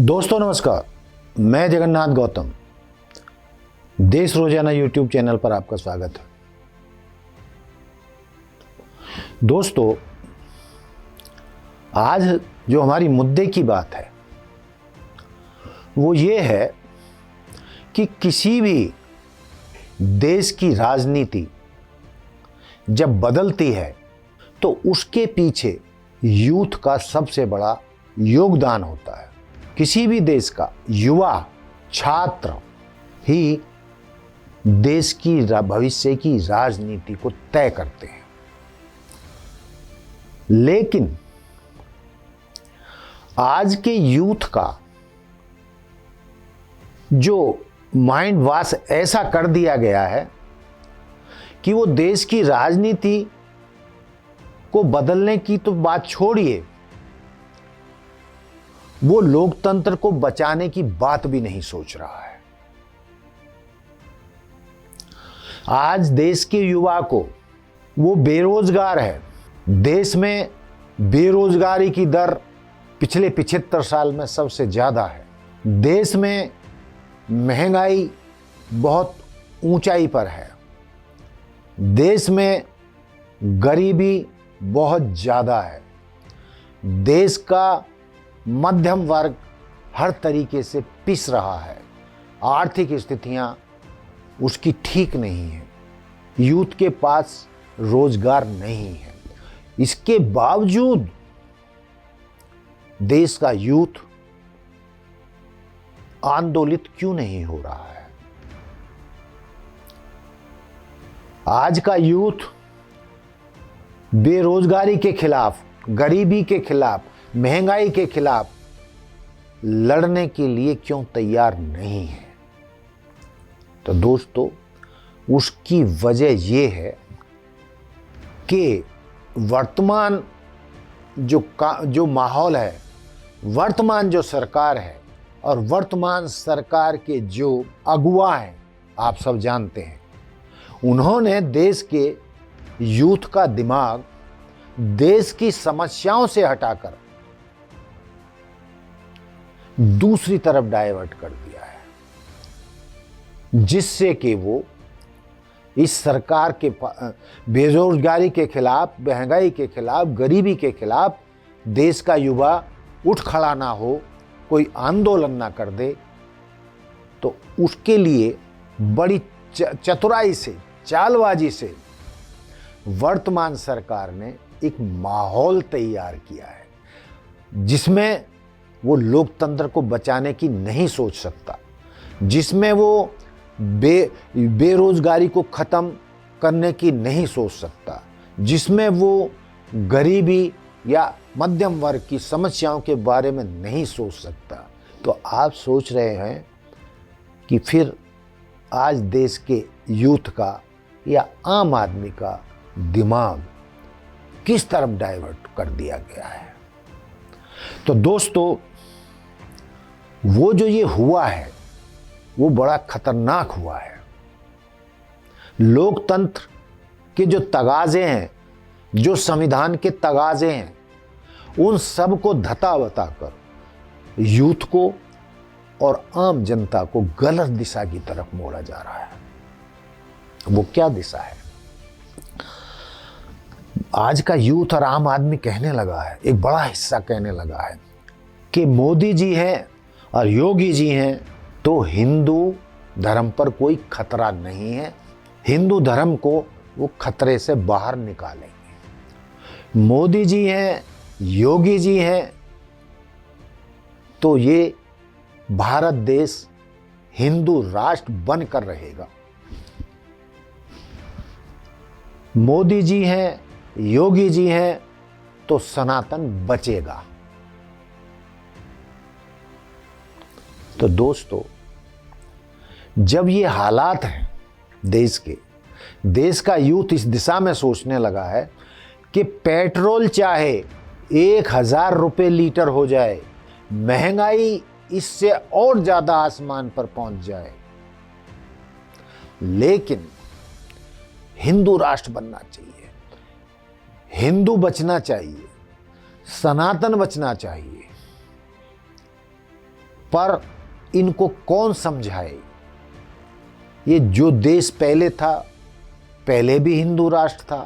दोस्तों नमस्कार, मैं जगन्नाथ गौतम देश रोजाना यूट्यूब चैनल पर आपका स्वागत है। दोस्तों, आज जो हमारी मुद्दे की बात है वो ये है कि किसी भी देश की राजनीति जब बदलती है तो उसके पीछे यूथ का सबसे बड़ा योगदान होता है। किसी भी देश का युवा छात्र ही देश की भविष्य की राजनीति को तय करते हैं। लेकिन आज के यूथ का जो माइंड वॉश ऐसा कर दिया गया है कि वो देश की राजनीति को बदलने की तो बात छोड़िए, वो लोकतंत्र को बचाने की बात भी नहीं सोच रहा है। आज देश के युवा को वो बेरोजगार है। देश में बेरोजगारी की दर पिछले 75 साल में सबसे ज्यादा है। देश में महंगाई बहुत ऊंचाई पर है। देश में गरीबी बहुत ज्यादा है। देश का मध्यम वर्ग हर तरीके से पिस रहा है। आर्थिक स्थितियां उसकी ठीक नहीं है। यूथ के पास रोजगार नहीं है। इसके बावजूद देश का यूथ आंदोलित क्यों नहीं हो रहा है? आज का यूथ बेरोजगारी के खिलाफ, गरीबी के खिलाफ, महंगाई के खिलाफ लड़ने के लिए क्यों तैयार नहीं है? तो दोस्तों, उसकी वजह यह है कि वर्तमान जो माहौल है, वर्तमान जो सरकार है और वर्तमान सरकार के जो अगुवा हैं, आप सब जानते हैं, उन्होंने देश के यूथ का दिमाग देश की समस्याओं से हटाकर दूसरी तरफ डाइवर्ट कर दिया है, जिससे कि वो इस सरकार के बेरोजगारी के खिलाफ, महंगाई के खिलाफ, गरीबी के खिलाफ देश का युवा उठ खड़ा ना हो, कोई आंदोलन ना कर दे। तो उसके लिए बड़ी चतुराई से, चालबाजी से वर्तमान सरकार ने एक माहौल तैयार किया है जिसमें वो लोकतंत्र को बचाने की नहीं सोच सकता, जिसमें वो बेरोजगारी को खत्म करने की नहीं सोच सकता, जिसमें वो गरीबी या मध्यम वर्ग की समस्याओं के बारे में नहीं सोच सकता। तो आप सोच रहे हैं कि फिर आज देश के यूथ का या आम आदमी का दिमाग किस तरफ डाइवर्ट कर दिया गया है। तो दोस्तों, वो जो ये हुआ है वो बड़ा खतरनाक हुआ है। लोकतंत्र के जो तगाजे हैं, जो संविधान के तगाजे हैं, उन सब को धता बताकर यूथ को और आम जनता को गलत दिशा की तरफ मोड़ा जा रहा है। वो क्या दिशा है? आज का यूथ और आम आदमी कहने लगा है, एक बड़ा हिस्सा कहने लगा है कि मोदी जी हैं और योगी जी हैं तो हिंदू धर्म पर कोई खतरा नहीं है, हिंदू धर्म को वो खतरे से बाहर निकालेंगे। मोदी जी हैं, योगी जी हैं तो ये भारत देश हिंदू राष्ट्र बनकर रहेगा। मोदी जी हैं, योगी जी हैं तो सनातन बचेगा। तो दोस्तों, जब ये हालात हैं देश के, देश का यूथ इस दिशा में सोचने लगा है कि पेट्रोल चाहे 1000 रुपये लीटर हो जाए, महंगाई इससे और ज्यादा आसमान पर पहुंच जाए, लेकिन हिंदू राष्ट्र बनना चाहिए, हिंदू बचना चाहिए, सनातन बचना चाहिए। पर इनको कौन समझाए? ये जो देश पहले था, पहले भी हिंदू राष्ट्र था,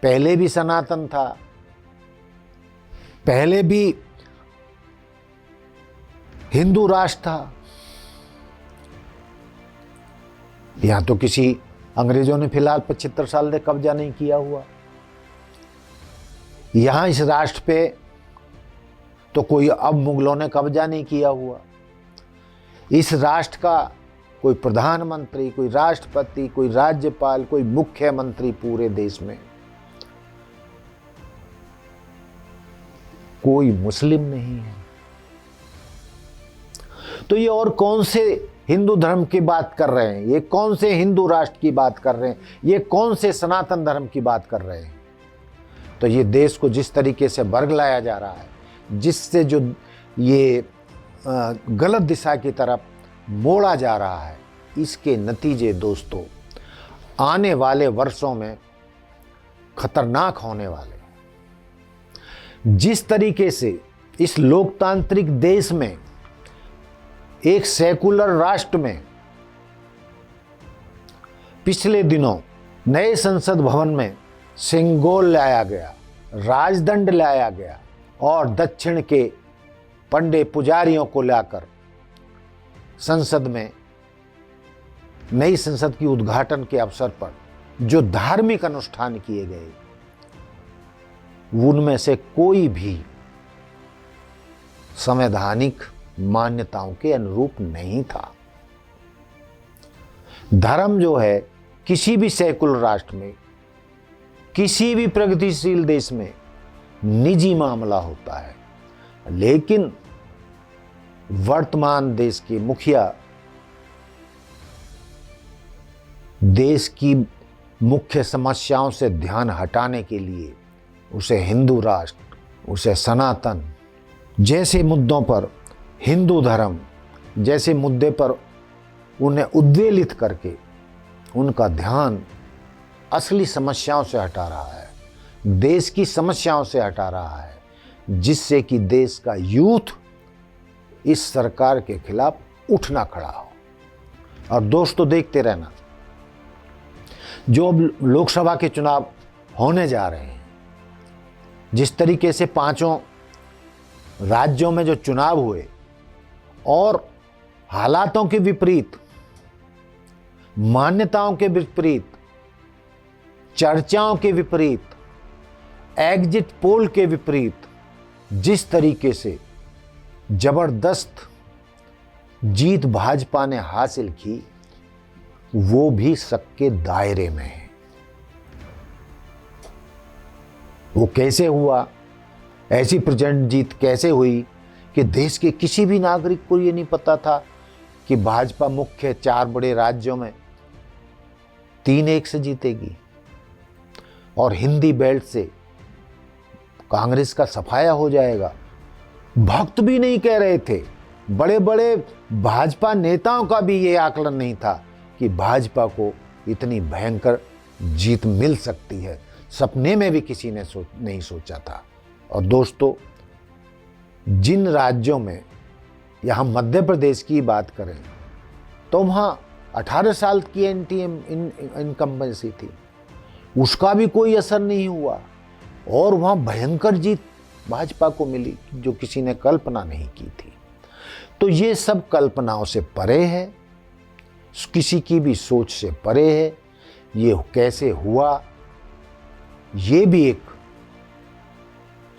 पहले भी सनातन था, पहले भी हिंदू राष्ट्र था। यहां तो किसी अंग्रेजों ने फिलहाल 75 साल से कब्जा नहीं किया हुआ। यहां इस राष्ट्र पे तो कोई अब मुगलों ने कब्जा नहीं किया हुआ। इस राष्ट्र का कोई प्रधानमंत्री, कोई राष्ट्रपति, कोई राज्यपाल, कोई मुख्यमंत्री पूरे देश में कोई मुस्लिम नहीं है। तो ये और कौन से हिंदू धर्म की बात कर रहे हैं? ये कौन से हिंदू राष्ट्र की बात कर रहे हैं? ये कौन से सनातन धर्म की बात कर रहे हैं? तो ये देश को जिस तरीके से बरगलाया जा रहा है, जिससे जो ये गलत दिशा की तरफ मोड़ा जा रहा है, इसके नतीजे दोस्तों आने वाले वर्षों में खतरनाक होने वाले हैं। जिस तरीके से इस लोकतांत्रिक देश में, एक सेकुलर राष्ट्र में पिछले दिनों नए संसद भवन में सिंगोल लाया गया, राजदंड लाया गया और दक्षिण के पंडे पुजारियों को लाकर संसद में नई संसद की उद्घाटन के अवसर पर जो धार्मिक अनुष्ठान किए गए, उनमें से कोई भी संवैधानिक मान्यताओं के अनुरूप नहीं था। धर्म जो है किसी भी सेकुलर राष्ट्र में, किसी भी प्रगतिशील देश में निजी मामला होता है, लेकिन वर्तमान देश के मुखिया देश की मुख्य समस्याओं से ध्यान हटाने के लिए उसे हिंदू राष्ट्र, उसे सनातन जैसे मुद्दों पर, हिंदू धर्म जैसे मुद्दे पर उन्हें उद्वेलित करके उनका ध्यान असली समस्याओं से हटा रहा है, देश की समस्याओं से हटा रहा है, जिससे कि देश का यूथ इस सरकार के खिलाफ उठना खड़ा हो। और दोस्तों देखते रहना, जो अब लोकसभा के चुनाव होने जा रहे हैं, जिस तरीके से 5 राज्यों में जो चुनाव हुए और हालातों के विपरीत, मान्यताओं के विपरीत, चर्चाओं के विपरीत, एग्जिट पोल के विपरीत जिस तरीके से जबरदस्त जीत भाजपा ने हासिल की, वो भी शक के दायरे में है। वो कैसे हुआ? ऐसी प्रचंड जीत कैसे हुई कि देश के किसी भी नागरिक को ये नहीं पता था कि भाजपा मुख्य 4 बड़े राज्यों में 3-1 से जीतेगी और हिंदी बेल्ट से कांग्रेस का सफाया हो जाएगा। भक्त भी नहीं कह रहे थे, बड़े बड़े भाजपा नेताओं का भी ये आकलन नहीं था कि भाजपा को इतनी भयंकर जीत मिल सकती है। सपने में भी किसी ने नहीं सोचा था। और दोस्तों, जिन राज्यों में, यहाँ मध्य प्रदेश की बात करें तो वहाँ 18 साल की इनकम्बेंसी थी, उसका भी कोई असर नहीं हुआ और वहाँ भयंकर जीत भाजपा को मिली जो किसी ने कल्पना नहीं की थी। तो ये सब कल्पनाओं से परे है, किसी की भी सोच से परे है। ये कैसे हुआ, ये भी एक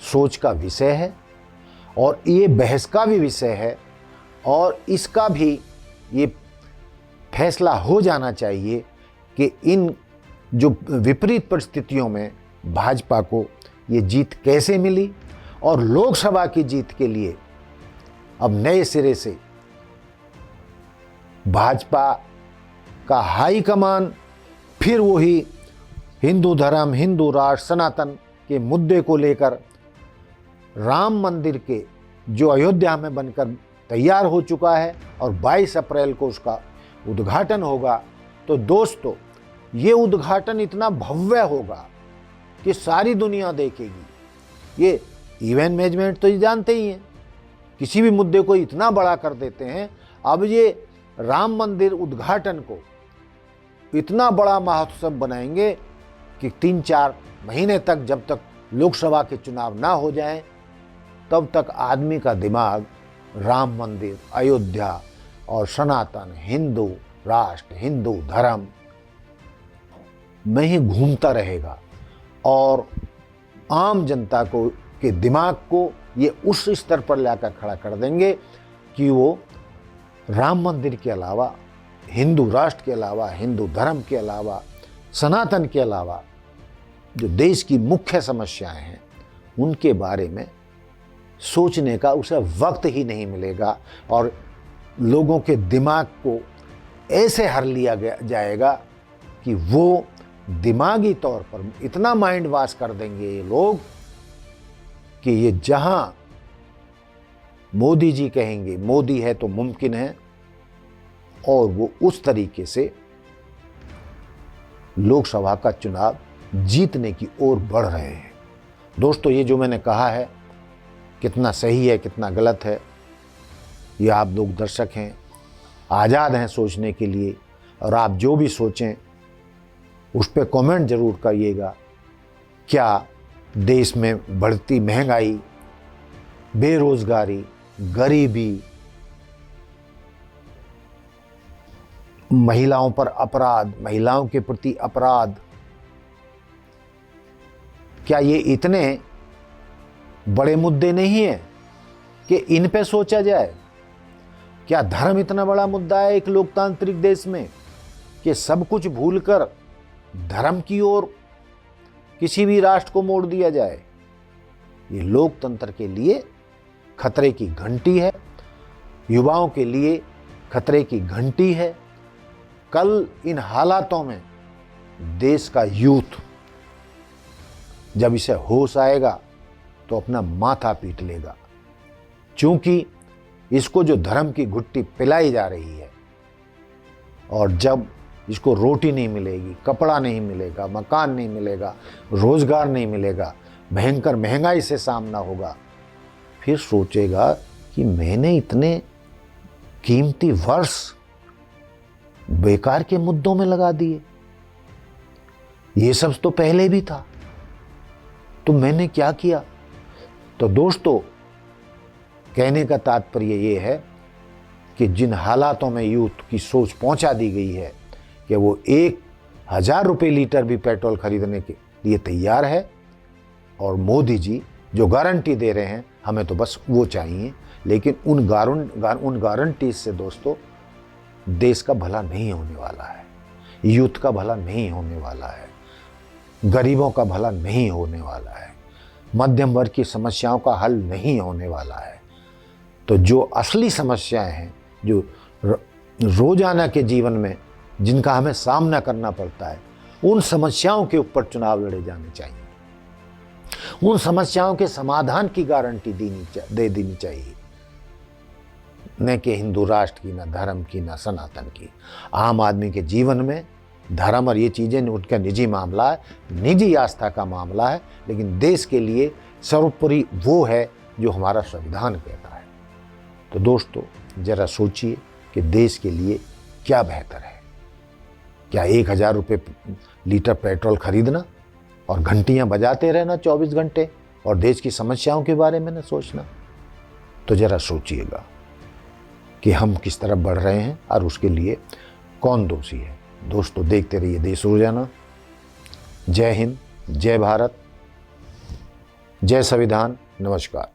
सोच का विषय है और ये बहस का भी विषय है और इसका भी ये फैसला हो जाना चाहिए कि इन जो विपरीत परिस्थितियों में भाजपा को ये जीत कैसे मिली और लोकसभा की जीत के लिए अब नए सिरे से भाजपा का हाई कमान फिर वही हिंदू धर्म, हिंदू राष्ट्र, सनातन के मुद्दे को लेकर राम मंदिर के जो अयोध्या में बनकर तैयार हो चुका है और 22 अप्रैल को उसका उद्घाटन होगा। तो दोस्तों, ये उद्घाटन इतना भव्य होगा कि सारी दुनिया देखेगी। ये इवेंट मैनेजमेंट तो ये जानते ही हैं किसी भी मुद्दे को इतना बड़ा कर देते हैं। अब ये राम मंदिर उद्घाटन को इतना बड़ा महोत्सव बनाएंगे कि 3-4 महीने तक, जब तक लोकसभा के चुनाव ना हो जाएं, तब तक आदमी का दिमाग राम मंदिर, अयोध्या और सनातन हिंदू राष्ट्र, हिंदू धर्म में ही घूमता रहेगा। और आम जनता को के दिमाग को ये उस स्तर पर लाकर खड़ा कर देंगे कि वो राम मंदिर के अलावा, हिंदू राष्ट्र के अलावा, हिंदू धर्म के अलावा, सनातन के अलावा जो देश की मुख्य समस्याएं हैं उनके बारे में सोचने का उसे वक्त ही नहीं मिलेगा। और लोगों के दिमाग को ऐसे हर लिया जाएगा कि वो दिमागी तौर पर इतना माइंड वॉश कर देंगे ये लोग कि ये जहां मोदी जी कहेंगे मोदी है तो मुमकिन है, और वो उस तरीके से लोकसभा का चुनाव जीतने की ओर बढ़ रहे हैं। दोस्तों, ये जो मैंने कहा है कितना सही है कितना गलत है, ये आप लोग दर्शक हैं, आज़ाद हैं सोचने के लिए। और आप जो भी सोचें उस पर कमेंट जरूर करिएगा। क्या देश में बढ़ती महंगाई, बेरोजगारी, गरीबी, महिलाओं पर अपराध, महिलाओं के प्रति अपराध, क्या ये इतने बड़े मुद्दे नहीं है कि इन पे सोचा जाए? क्या धर्म इतना बड़ा मुद्दा है एक लोकतांत्रिक देश में कि सब कुछ भूलकर धर्म की ओर किसी भी राष्ट्र को मोड़ दिया जाए? ये लोकतंत्र के लिए खतरे की घंटी है, युवाओं के लिए खतरे की घंटी है। कल इन हालातों में देश का यूथ जब इसे होश आएगा तो अपना माथा पीट लेगा, क्योंकि इसको जो धर्म की घुट्टी पिलाई जा रही है, और जब इसको रोटी नहीं मिलेगी, कपड़ा नहीं मिलेगा, मकान नहीं मिलेगा, रोजगार नहीं मिलेगा, भयंकर महंगाई से सामना होगा, फिर सोचेगा कि मैंने इतने कीमती वर्ष बेकार के मुद्दों में लगा दिए, ये सब तो पहले भी था, तो मैंने क्या किया? तो दोस्तों, कहने का तात्पर्य ये है कि जिन हालातों में यूथ की सोच पहुंचा दी गई है कि वो 1000 रुपये लीटर भी पेट्रोल खरीदने के लिए तैयार है, और मोदी जी जो गारंटी दे रहे हैं हमें तो बस वो चाहिए, लेकिन उन गारंटी से दोस्तों देश का भला नहीं होने वाला है, यूथ का भला नहीं होने वाला है, गरीबों का भला नहीं होने वाला है, मध्यम वर्ग की समस्याओं का हल नहीं होने वाला है। तो जो असली समस्याएं हैं, जो रोजाना के जीवन में जिनका हमें सामना करना पड़ता है, उन समस्याओं के ऊपर चुनाव लड़े जाने चाहिए, उन समस्याओं के समाधान की गारंटी दे देनी चाहिए, न कि हिंदू राष्ट्र की, न धर्म की, न सनातन की। आम आदमी के जीवन में धर्म और ये चीज़ें उनका निजी मामला है, निजी आस्था का मामला है, लेकिन देश के लिए सर्वोपरि वो है जो हमारा संविधान कहता है। तो दोस्तों, जरा सोचिए कि देश के लिए क्या बेहतर है? क्या 1000 रुपये लीटर पेट्रोल खरीदना और घंटियां बजाते रहना 24 घंटे और देश की समस्याओं के बारे में न सोचना? तो जरा सोचिएगा कि हम किस तरफ बढ़ रहे हैं और उसके लिए कौन दोषी है। दोस्तों, देखते रहिए देश रोजाना। जय हिंद, जय भारत, जय संविधान, नमस्कार।